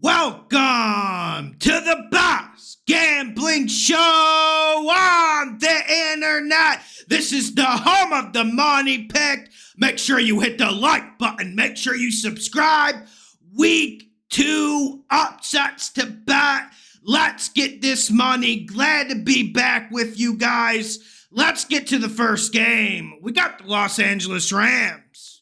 Welcome to the best gambling show on the internet. This is the home of the money pick. Make sure you hit the like button. Make sure you subscribe. Week 2 upsets to bet. Let's get this money. Glad to be back with you guys. Let's get to the first game. We got the Los Angeles Rams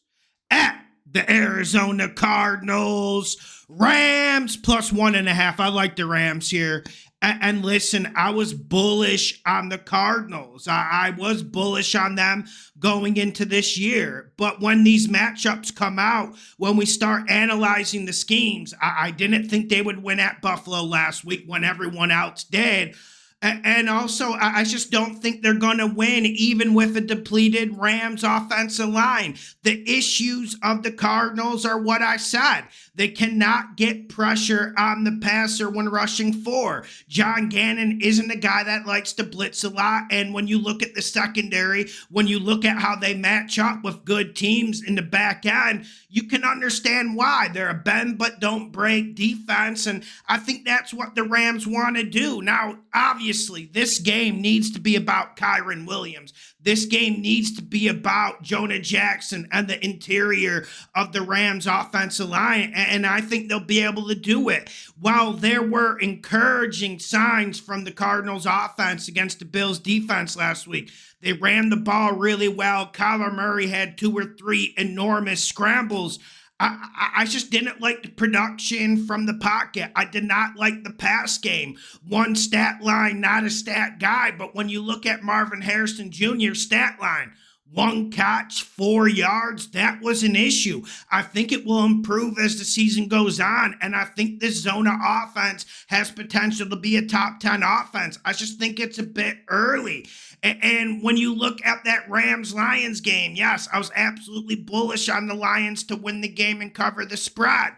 at the Arizona Cardinals. Rams plus 1.5. I like the Rams here. And listen, I was bullish on the Cardinals. I was bullish on them going into this year. But when these matchups come out, when we start analyzing the schemes, I didn't think they would win at Buffalo last week when everyone else did. And also, I just don't think they're going to win, even with a depleted Rams offensive line. The issues of the Cardinals are what I said. They cannot get pressure on the passer when rushing 4. John Gannon isn't a guy that likes to blitz a lot. And when you look at the secondary, when you look at how they match up with good teams in the back end, you can understand why. They're a bend but don't break defense. And I think that's what the Rams want to do. Now, obviously, this game needs to be about Kyren Williams. This game needs to be about Jonah Jackson and the interior of the Rams offensive line, and I think they'll be able to do it. While there were encouraging signs from the Cardinals offense against the Bills defense last week, they ran the ball really well. Kyler Murray had 2 or 3 enormous scrambles. I just didn't like the production from the pocket. I did not like the pass game. One stat line, not a stat guy, but when you look at Marvin Harrison Jr.'s stat line, 1 catch, 4 yards, that was an issue. I think it will improve as the season goes on, and I think this Zona offense has potential to be a top 10 offense. I just think it's a bit early. And when you look at that Rams-Lions game, yes, I was absolutely bullish on the Lions to win the game and cover the spread.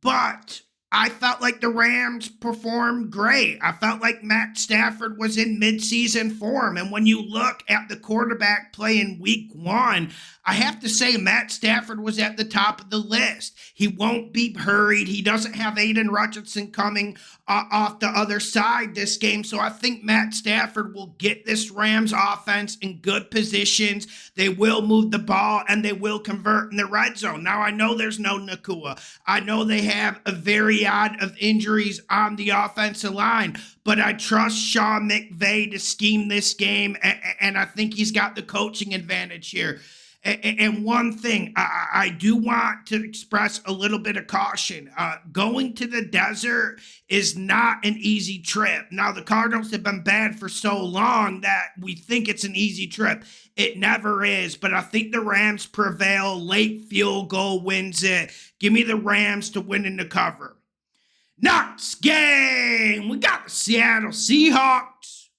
But I felt like the Rams performed great. I felt like Matt Stafford was in midseason form. And when you look at the quarterback play in week 1, I have to say Matt Stafford was at the top of the list. He won't be hurried. He doesn't have Aiden Richardson coming off the other side this game. So I think Matt Stafford will get this Rams offense in good positions. They will move the ball and they will convert in the red zone. Now, I know there's no Nakua. I know they have a myriad of injuries on the offensive line, but I trust Sean McVay to scheme this game, and I think he's got the coaching advantage here. And one thing, I do want to express a little bit of caution. Going to the desert is not an easy trip. Now, the Cardinals have been bad for so long that we think it's an easy trip. It never is, but I think the Rams prevail. Late field goal wins it. Give me the Rams to win in the cover. Next game, we got the Seattle Seahawks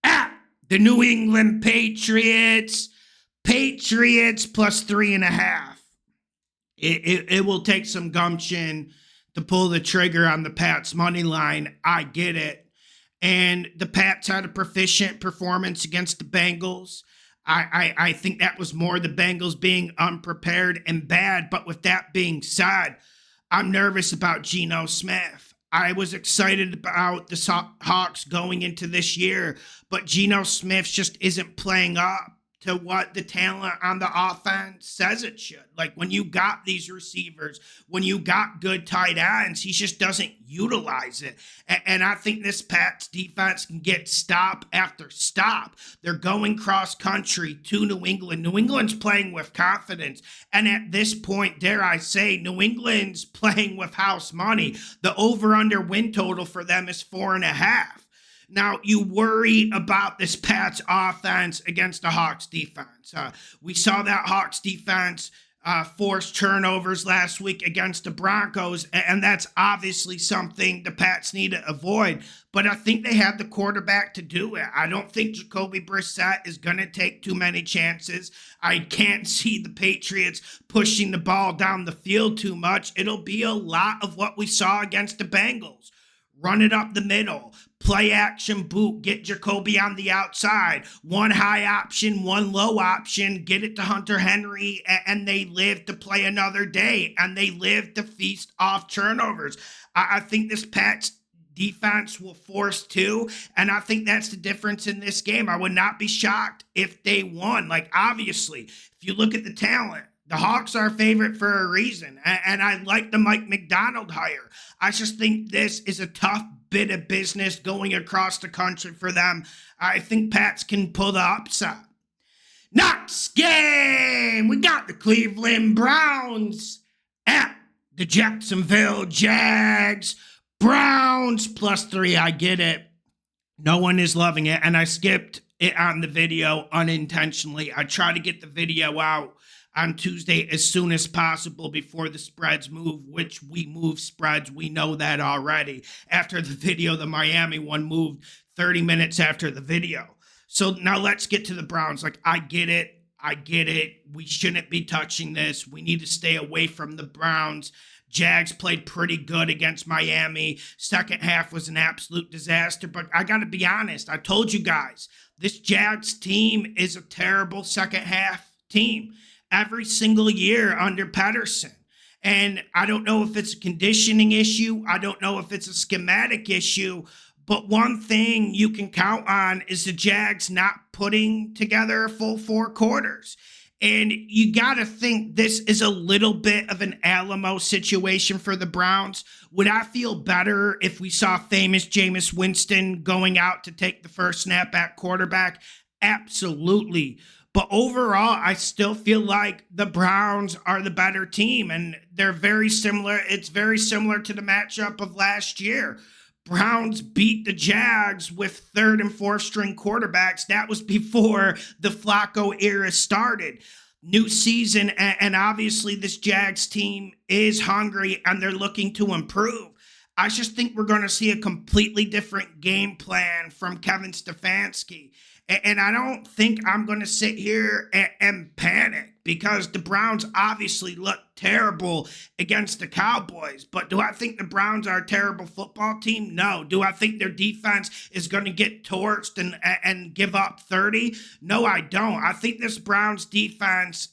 at the New England Patriots. Patriots plus 3.5. It will take some gumption to pull the trigger on the Pats money line. I get it. And the Pats had a proficient performance against the Bengals. I think that was more the Bengals being unprepared and bad. But with that being said, I'm nervous about Geno Smith. I was excited about the Hawks going into this year, but Geno Smith just isn't playing up to what the talent on the offense says it should. Like when you got these receivers, when you got good tight ends, he just doesn't utilize it. And I think this Pats defense can get stop after stop. They're going cross country to New England. New England's playing with confidence. And at this point, dare I say, New England's playing with house money. The over-under win total for them is 4.5. Now, you worry about this Pats offense against the Hawks defense. We saw that Hawks defense force turnovers last week against the Broncos, and that's obviously something the Pats need to avoid. But I think they have the quarterback to do it. I don't think Jacoby Brissett is going to take too many chances. I can't see the Patriots pushing the ball down the field too much. It'll be a lot of what we saw against the Bengals. run it up the middle, play action boot, get Jacoby on the outside, one high option, one low option, get it to Hunter Henry, and they live to play another day, and they live to feast off turnovers. I think this Pats defense will force two, and I think that's the difference in this game. I would not be shocked if they won. Like, obviously, if you look at the talent, the Hawks are a favorite for a reason, and I like the Mike McDonald hire. I just think this is a tough bit of business going across the country for them. I think Pats can pull the upset. Next game, we got the Cleveland Browns at the Jacksonville Jags. Browns +3, I get it. No one is loving it, and I skipped it on the video unintentionally. I try to get the video out on Tuesday as soon as possible before the spreads move, which we move spreads. We know that already. After the video, the Miami one moved 30 minutes after the video. So now let's get to the Browns. Like, I get it. We shouldn't be touching this. We need to stay away from the Browns. Jags played pretty good against Miami. Second half was an absolute disaster, but I got to be honest. I told you guys, this Jags team is a terrible second half team every single year under Pedersen. And I don't know if it's a conditioning issue. I don't know if it's a schematic issue. But one thing you can count on is the Jags not putting together a full 4 quarters. And you got to think this is a little bit of an Alamo situation for the Browns. Would I feel better if we saw famous Jameis Winston going out to take the first snap at quarterback? Absolutely. But overall, I still feel like the Browns are the better team, and they're very similar. It's very similar to the matchup of last year. Browns beat the Jags with 3rd and 4th string quarterbacks. That was before the Flacco era started. New season, and obviously this Jags team is hungry, and they're looking to improve. I just think we're going to see a completely different game plan from Kevin Stefanski. And I don't think I'm going to sit here and panic, because the Browns obviously look terrible against the Cowboys. But do I think the Browns are a terrible football team? No. Do I think their defense is going to get torched and give up 30? No, I don't. I think this Browns defense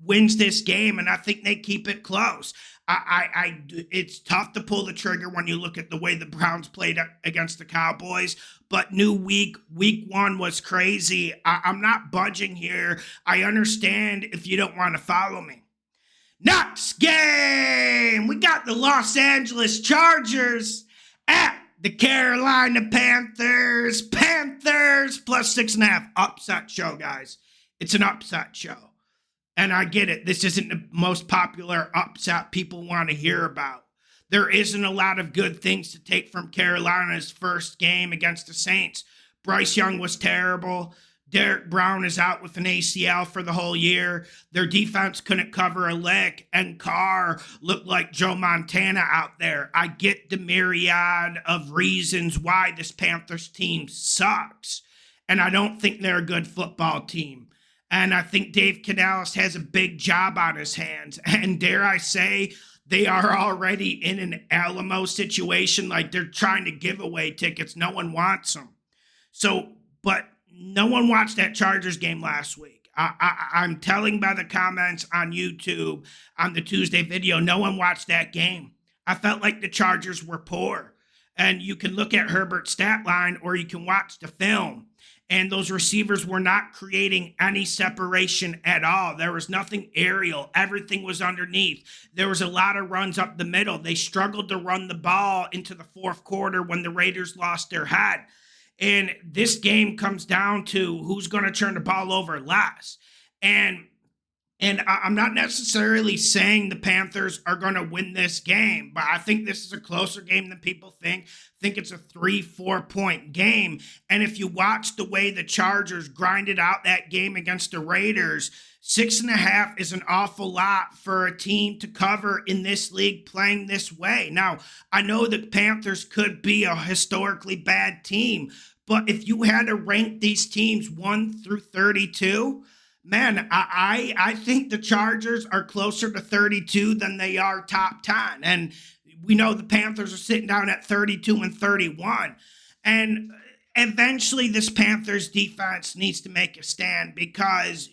wins this game, and I think they keep it close. It's tough to pull the trigger when you look at the way the Browns played against the Cowboys, but new week 1 was crazy. I'm not budging here. I understand if you don't want to follow me. Next game, we got the Los Angeles Chargers at the Carolina Panthers. Panthers +6.5. Upset show, guys. It's an upset show. And I get it. This isn't the most popular upset people want to hear about. There isn't a lot of good things to take from Carolina's first game against the Saints. Bryce Young was terrible. Derek Brown is out with an ACL for the whole year. Their defense couldn't cover a lick, and Carr looked like Joe Montana out there. I get the myriad of reasons why this Panthers team sucks, and I don't think they're a good football team. And I think Dave Canales has a big job on his hands. And dare I say, they are already in an Alamo situation. Like, they're trying to give away tickets. No one wants them. So, but no one watched that Chargers game last week. I'm telling by the comments on YouTube on the Tuesday video, no one watched that game. I felt like the Chargers were poor. And you can look at Herbert's stat line, or you can watch the film. And those receivers were not creating any separation at all. There was nothing aerial. Everything was underneath. There was a lot of runs up the middle. They struggled to run the ball into the 4th quarter when the Raiders lost their head. And this game comes down to who's going to turn the ball over last. And I'm not necessarily saying the Panthers are going to win this game, but I think this is a closer game than people think. I think it's a 3-4 point game. And if you watch the way the Chargers grinded out that game against the Raiders, 6.5 is an awful lot for a team to cover in this league playing this way. Now, I know the Panthers could be a historically bad team, but if you had to rank these teams 1 through 32, man, I think the Chargers are closer to 32 than they are top 10. And We know the Panthers are sitting down at 32-31. And eventually this Panthers defense needs to make a stand, because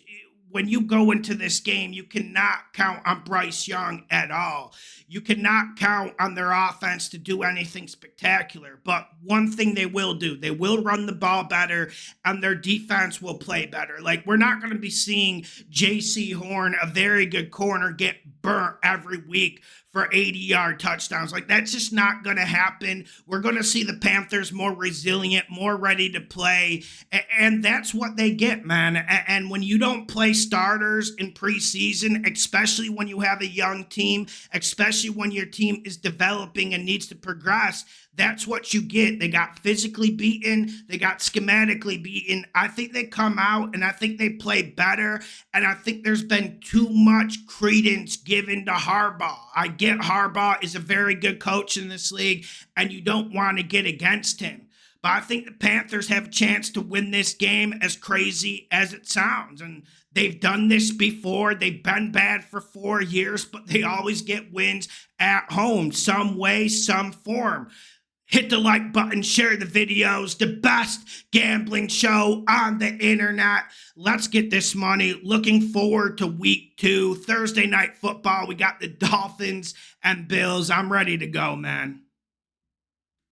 when you go into this game, you cannot count on Bryce Young at all. You cannot count on their offense to do anything spectacular. But one thing they will do, they will run the ball better, and their defense will play better. Like, we're not going to be seeing J.C. Horn, a very good corner, get burnt every week for 80-yard touchdowns. Like, that's just not going to happen. We're going to see the Panthers more resilient, more ready to play, and that's what they get, man. And when you don't play starters in preseason, especially when you have a young team, especially when your team is developing and needs to progress, that's what you get. They got physically beaten. They got schematically beaten. I think they come out and I think they play better. And I think there's been too much credence given to Harbaugh. I get Harbaugh is a very good coach in this league, and you don't want to get against him. But I think the Panthers have a chance to win this game, as crazy as it sounds. And they've done this before. They've been bad for 4 years, but they always get wins at home, some way, some form. Hit the like button, share the videos, the best gambling show on the internet. Let's get this money. Looking forward to week 2, Thursday night football. We got the Dolphins and Bills. I'm ready to go, man.